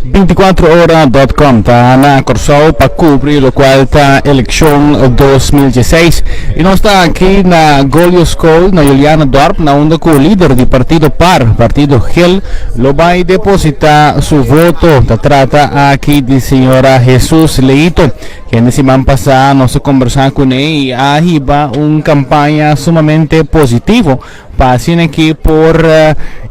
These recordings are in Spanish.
24horas.com está na Corsao para cobrir lo cual está elección 2016 y no está aquí na Golio School na Juliana Dorp na onda con el líder del partido PAR, partido GEL, lo va a depositar su voto. Se trata aquí de señora Jesús Leito, que en la semana pasada nos conversamos con él y arriba una campaña sumamente positiva para aquí por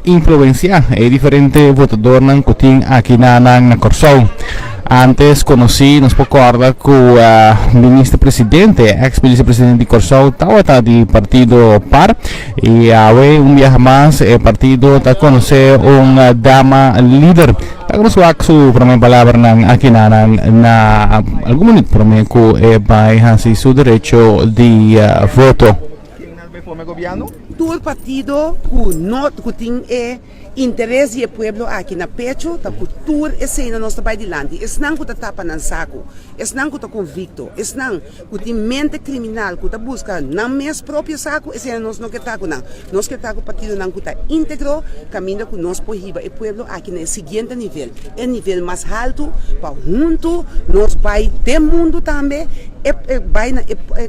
influenciar diferentes votadores que tienen aquí na Corsao. Antes conocí, nos recuerda que el ministro presidente, ex vicepresidente de Corsao, estaba del partido PAR y ahora un viaje más, el partido está conocer una dama líder. Agora su primera palabra aquí na algún momento promete que va a hacer su derecho de voto. Todo el partido que tiene interés do pueblo aqui na pecho, da cultura e cena nós vai adiante. Esse não que tá tapa no saco, esse não que tá convicto, esse não que tem mente criminal, que tá busca na mês próprio saco, esse nós não que tá com não. Nós que tá com o partido não que tá íntegro, caminho que nós proíba o pueblo aqui no seguinte nível, é nível mais alto, para junto nós vai ter mundo também. Vai na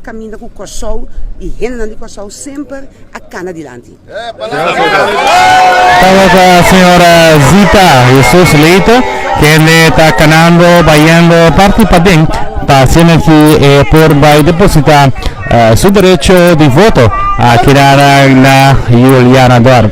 caminho com o Corsao e gente de Corsao sempre a cana adiante. Estamos con la señora Zita Jesús Leito, que está ganando, vayendo parte para dentro, para hacer aquí por depositar su derecho de voto a quedar en la Juliana Dorp.